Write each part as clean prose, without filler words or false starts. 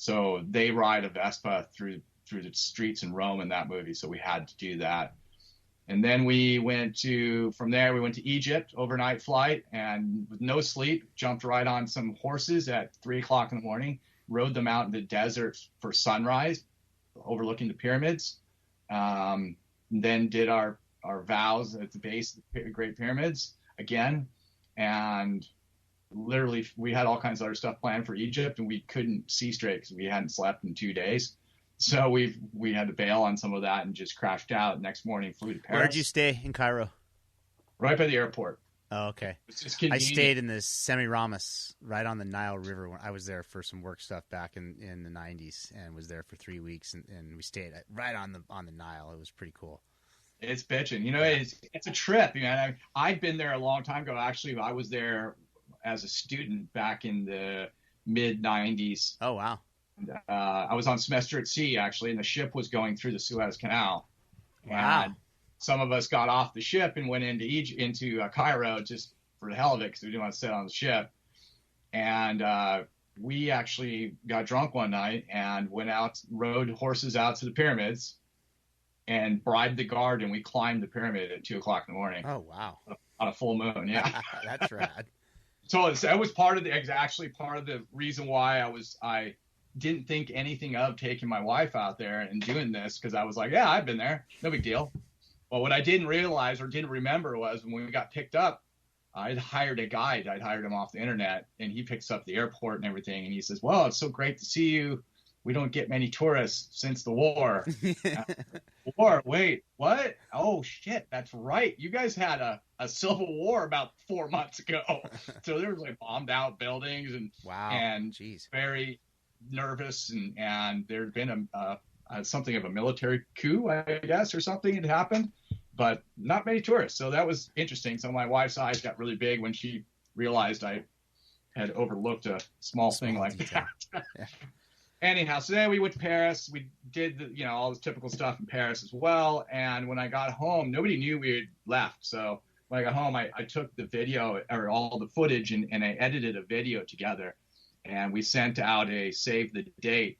So they ride a Vespa through the streets in Rome in that movie. So we had to do that. And then from there, we went to Egypt, overnight flight, and with no sleep, jumped right on some horses at 3:00 in the morning, rode them out in the desert for sunrise, overlooking the pyramids. Then did our vows at the base of the Great Pyramids again. And literally, we had all kinds of other stuff planned for Egypt, and we couldn't see straight because we hadn't slept in 2 days. So we had to bail on some of that and just crashed out. Next morning, flew to Paris. Where'd you stay in Cairo? Right by the airport. Oh, okay. It's just convenient. I stayed in the Semiramis, right on the Nile River. When I was there for some work stuff back in the 90s, and was there for 3 weeks, and we stayed right on the Nile. It was pretty cool. It's bitching. It's a trip. I'd been there a long time ago. Actually, I was there as a student back in the mid 90s. Oh, wow. I was on semester at sea, actually, and the ship was going through the Suez Canal. Wow. And some of us got off the ship and went into Cairo just for the hell of it because we didn't want to sit on the ship. And we actually got drunk one night and went out, rode horses out to the pyramids and bribed the guard, and we climbed the pyramid at 2:00 in the morning. Oh, wow. On a full moon, yeah. That's rad. So that was part of the reason why I didn't think anything of taking my wife out there and doing this, because I was like, yeah, I've been there, no big deal. Well, what I didn't realize or didn't remember was when we got picked up, I'd hired a guide. I'd hired him off the internet, and he picks up the airport and everything. And he says, well, it's so great to see you. We don't get many tourists since the war. War? Wait, what? Oh, shit, that's right. You guys had a civil war about 4 months ago. So there was like bombed out buildings and wow, and jeez, very nervous, and there had been something of a military coup, I guess, or something had happened, but not many tourists. So that was interesting. So my wife's eyes got really big when she realized I had overlooked a small thing like that. Yeah. Anyhow, so then we went to Paris. We did all this typical stuff in Paris as well. And when I got home, nobody knew we had left. So when I got home, I took the video or all the footage and I edited a video together. And we sent out a save the date.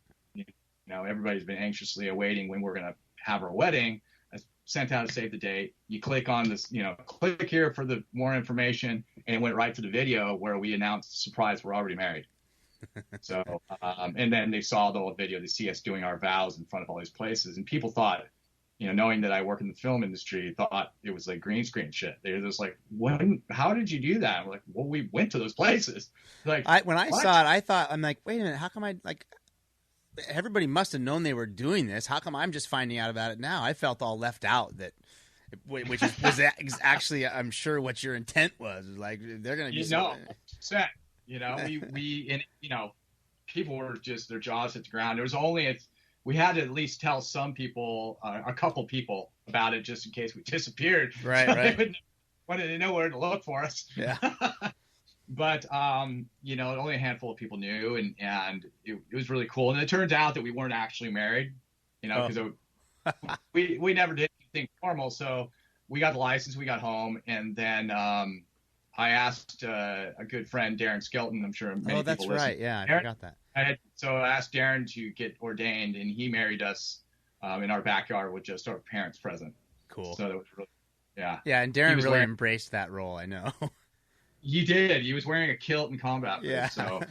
Everybody's been anxiously awaiting when we're going to have our wedding. I sent out a save the date. You click on this, click here for the more information. And it went right to the video where we announced, surprise, we're already married. So, and then they saw the whole video. They see us doing our vows in front of all these places. And people thought, knowing that I work in the film industry, thought it was like green screen shit. They're just like, how did you do that? We're like, well, we went to those places. Like, when I saw it, I'm like, wait a minute, how come everybody must have known they were doing this. How come I'm just finding out about it now? I felt all left out, which was actually, I'm sure, what your intent was. Like, they're going to be set. People were just, their jaws hit the ground. There was only we had to at least tell some people, a couple people about it, just in case we disappeared. Right, so right. They know where to look for us. Yeah. But only a handful of people knew, and it was really cool. And it turned out that we weren't actually married, because we never did anything formal. So we got the license, we got home, and then I asked a good friend, Darren Skelton. I'm sure many people that's listen. right. Yeah, I forgot that. I asked Darren to get ordained, and he married us in our backyard with just our parents present. Cool. So that was really, yeah. Yeah, and Darren really embraced that role, I know. He did. He was wearing a kilt and combat boots. Yeah. So,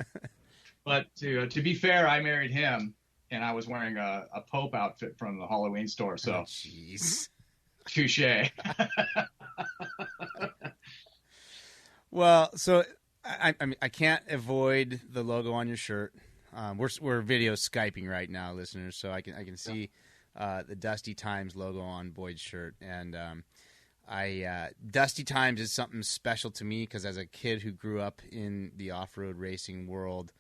but to be fair, I married him, and I was wearing a Pope outfit from the Halloween store. So, jeez. Touche. Well, so I mean, I can't avoid the logo on your shirt. We're video Skyping right now, listeners, so I can see the Dusty Times logo on Boyd's shirt, and Dusty Times is something special to me because as a kid who grew up in the off-road racing world,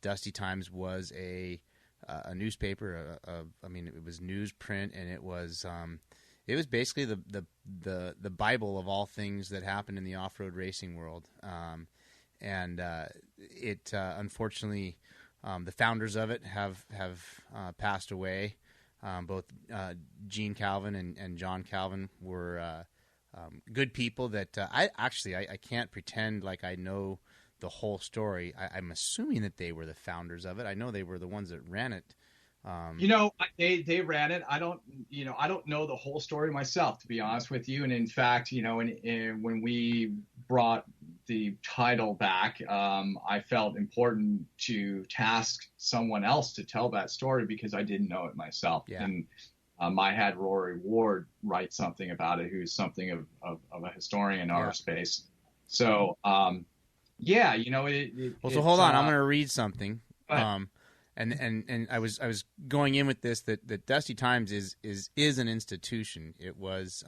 Dusty Times was a newspaper. It was newsprint, and it was basically the Bible of all things that happened in the off-road racing world. It unfortunately, the founders of it have passed away. Both Gene Calvin and John Calvin were good people that I can't pretend like I know the whole story. I'm assuming that they were the founders of it. I know they were the ones that ran it. They ran it. I don't know the whole story myself, to be honest with you. And in fact, when we brought the title back, I felt important to task someone else to tell that story because I didn't know it myself. Yeah. And I had Rory Ward write something about it, who's something of a historian in our space. So, so hold on. I'm going to read something. And I was going in with this that Dusty Times is an institution. It was,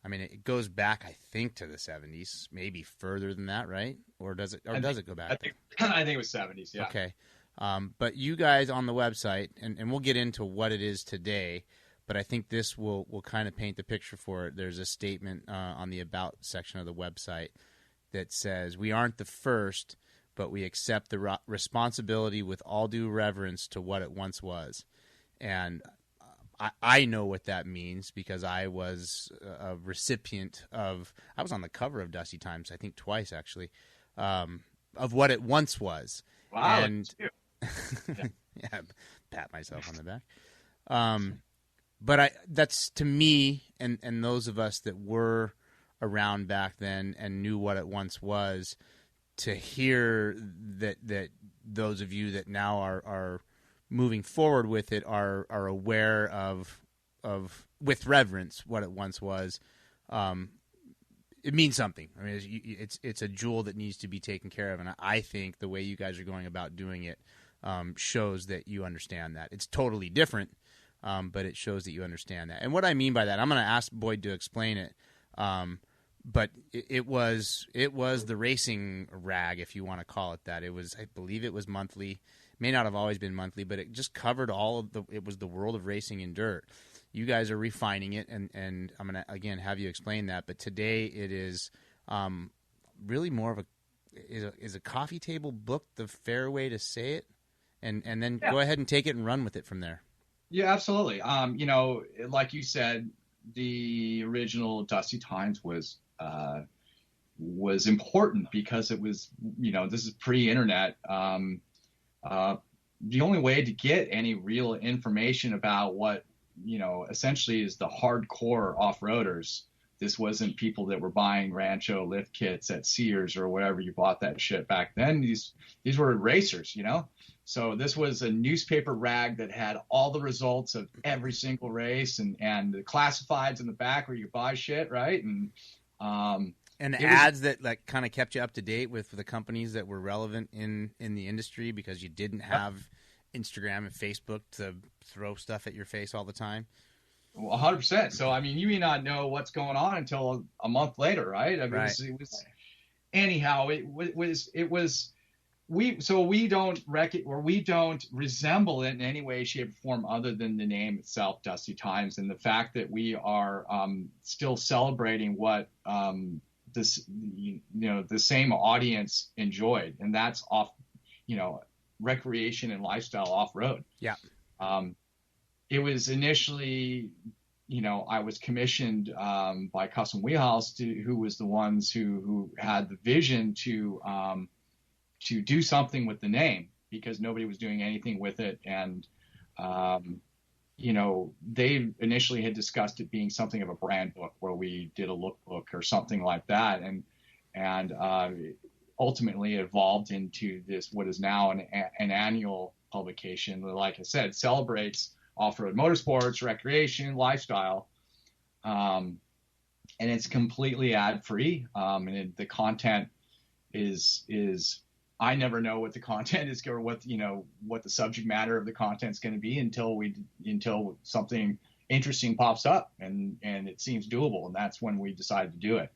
it goes back, I think, to the 70s, maybe further than that, right? Or does it go back? I think it was 70s. Yeah. Okay. But you guys on the website, and we'll get into what it is today, but I think this will kind of paint the picture for it. There's a statement on the About section of the website that says, "We aren't the first, but we accept the responsibility with all due reverence to what it once was." And I know what that means because I was a recipient of – I was on the cover of Dusty Times, I think twice actually, of what it once was. Wow. And yeah, pat myself on the back. But that's to me and those of us that were around back then and knew what it once was, to hear that those of you that now are moving forward with it are aware of with reverence what it once was. It means something. I mean, it's a jewel that needs to be taken care of, and I think the way you guys are going about doing it shows that you understand that. It's totally different, but it shows that you understand that. And what I mean by that, I'm going to ask Boyd to explain it. But it was the racing rag, if you want to call it that. It was, I believe it was monthly. It may not have always been monthly, but it just covered it was the world of racing in dirt. You guys are refining it, and I'm going to, again, have you explain that. But today it is really more of is a coffee table book the fair way to say it? And then go ahead and take it and run with it from there. Yeah, absolutely. Like you said, the original Dusty Times was important because it was, this is pre-internet. The only way to get any real information about what, essentially is the hardcore off-roaders. This wasn't people that were buying Rancho lift kits at Sears or wherever you bought that shit back then. These were racers, So this was a newspaper rag that had all the results of every single race and the classifieds in the back where you buy shit, right? And the ads that like kind of kept you up to date with the companies that were relevant in the industry because you didn't have Instagram and Facebook to throw stuff at your face all the time. 100%. So, you may not know what's going on until a month later, right? Right. Anyhow, we don't resemble it in any way, shape, or form other than the name itself, Dusty Times, and the fact that we are still celebrating what the same audience enjoyed, and that's recreation and lifestyle off-road. Yeah. It was initially, I was commissioned by Custom Wheelhouse, who was the ones who had the vision to do something with the name because nobody was doing anything with it. And, they initially had discussed it being something of a brand book where we did a lookbook or something like that. And ultimately evolved into this, what is now an annual publication that, like I said, celebrates off-road motorsports, recreation, lifestyle. And it's completely ad-free. And the content is I never know what the content is or what the subject matter of the content is going to be until something interesting pops up and it seems doable. And that's when we decided to do it.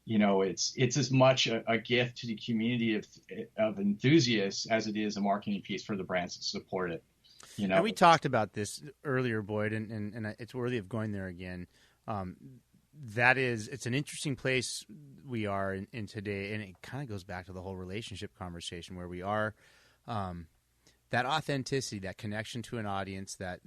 It's as much a gift to the community of enthusiasts as it is a marketing piece for the brands that support it. And we talked about this earlier, Boyd, and it's worthy of going there again. It's an interesting place we are in today, and it kind of goes back to the whole relationship conversation where we are. That authenticity, that connection to an audience, that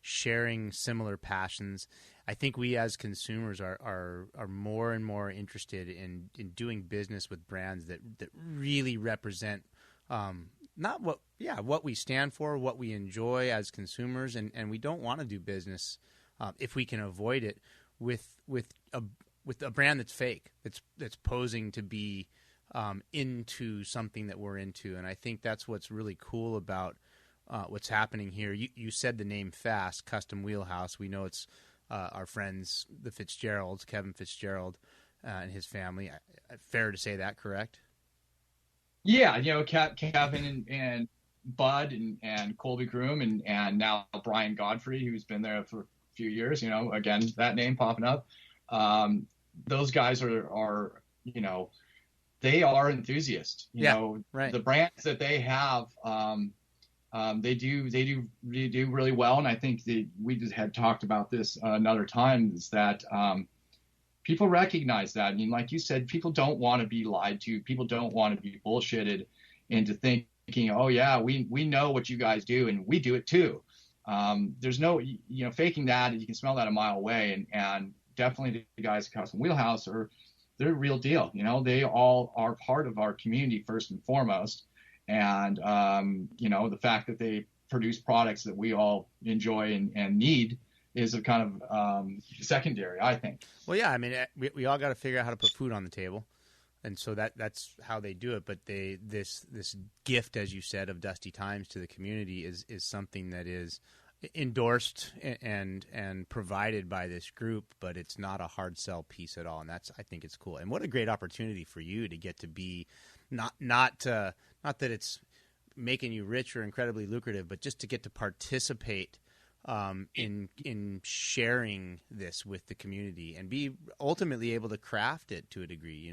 sharing similar passions. I think we as consumers are more and more interested in doing business with brands that really represent not what we stand for, what we enjoy as consumers, and we don't want to do business if we can avoid it with a brand that's fake, that's posing to be into something that we're into. And I think that's what's really cool about what's happening here. You said the name Fast Custom Wheelhouse. We know it's our friends, the Fitzgeralds, Kevin Fitzgerald and his family. Fair to say that, correct? Yeah, Kevin and Bud and Colby Groom and now Brian Godfrey, who's been there for a few years. Again, that name popping up. Those guys are they are enthusiasts. Right. The brands that they have, they do really well. And I think we just had talked about this another time, is that people recognize that. I mean, like you said, people don't want to be lied to. People don't want to be bullshitted into thinking, oh yeah, we know what you guys do and we do it too. There's no, faking that, and you can smell that a mile away. And definitely the guys at Custom Wheelhouse they're a real deal. They all are part of our community first and foremost. And, the fact that they produce products that we all enjoy and need is a kind of secondary, I think. Well, yeah, I mean, we all got to figure out how to put food on the table. And so that's how they do it. But this gift, as you said, of Dusty Times to the community is something that is endorsed and provided by this group, but it's not a hard sell piece at all. And I think it's cool. And what a great opportunity for you to get to be not that it's making you rich or incredibly lucrative, but just to get to participate in sharing this with the community and be ultimately able to craft it to a degree,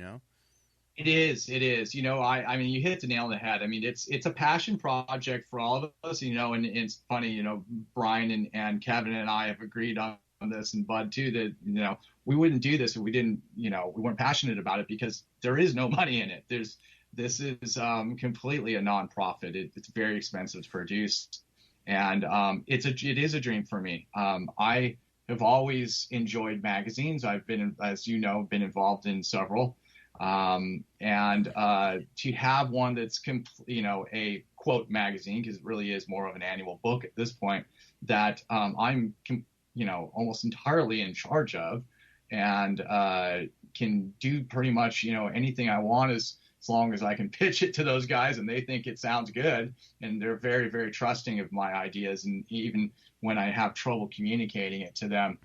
It is. I mean, you hit the nail on the head. I mean, it's a passion project for all of us, and it's funny, Brian and Kevin and I have agreed on this, and Bud too, that, we wouldn't do this if we didn't, we weren't passionate about it, because there is no money in it. This is completely a nonprofit. It's very expensive to produce. And it is a dream for me. I have always enjoyed magazines. I've been, as you know, been involved in several. And to have one that's a quote magazine, because it really is more of an annual book at this point, that I'm almost entirely in charge of, and can do pretty much anything I want as long as I can pitch it to those guys and they think it sounds good, and they're very, very trusting of my ideas. And even when I have trouble communicating it to them,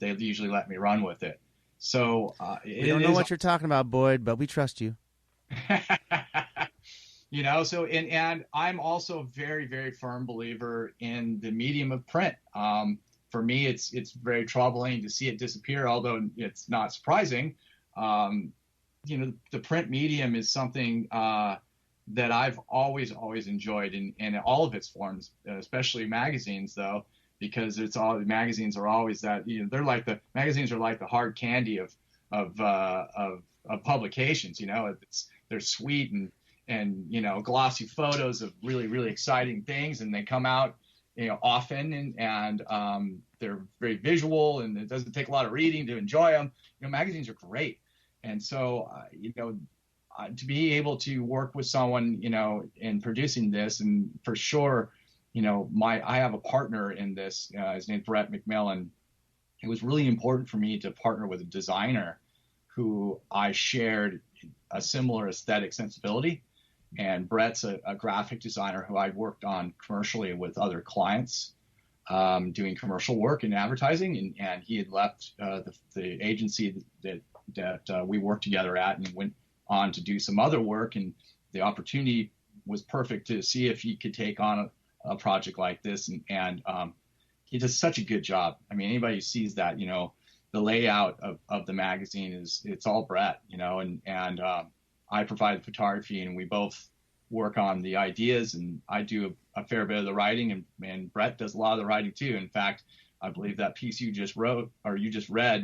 they usually let me run with it. So we don't know what you're talking about, Boyd, but we trust you. So and I'm also a very, very firm believer in the medium of print. For me, it's very troubling to see it disappear, although it's not surprising. The print medium is something that I've always enjoyed in all of its forms, especially magazines, though, because magazines are always that, magazines are like the hard candy of publications. They're sweet and glossy photos of really, really exciting things, and they come out often, and they're very visual, and it doesn't take a lot of reading to enjoy them. Magazines are great. And so, to be able to work with someone, in producing this, and for sure, I have a partner in this, his name's Brett McMillan. It was really important for me to partner with a designer who I shared a similar aesthetic sensibility. And Brett's a graphic designer who I'd worked on commercially with other clients, doing commercial work in advertising. And he had left the agency that we worked together at, and went on to do some other work. And the opportunity was perfect to see if he could take on a project like this. And he does such a good job. I mean, anybody who sees that, the layout of the magazine it's all Brett, and I provide the photography, and we both work on the ideas, and I do a fair bit of the writing, and Brett does a lot of the writing too. In fact, I believe that piece you just read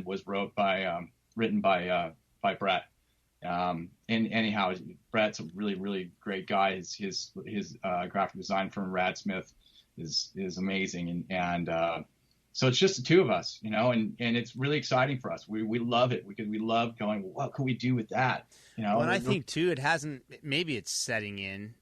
was written by Brett. And anyhow, Brett's a really, really great guy. His graphic design firm, Radsmith, is amazing. And So it's just the two of us, and it's really exciting for us. We love it because we love going, well, what could we do with that? Well, and I think too, maybe it's setting in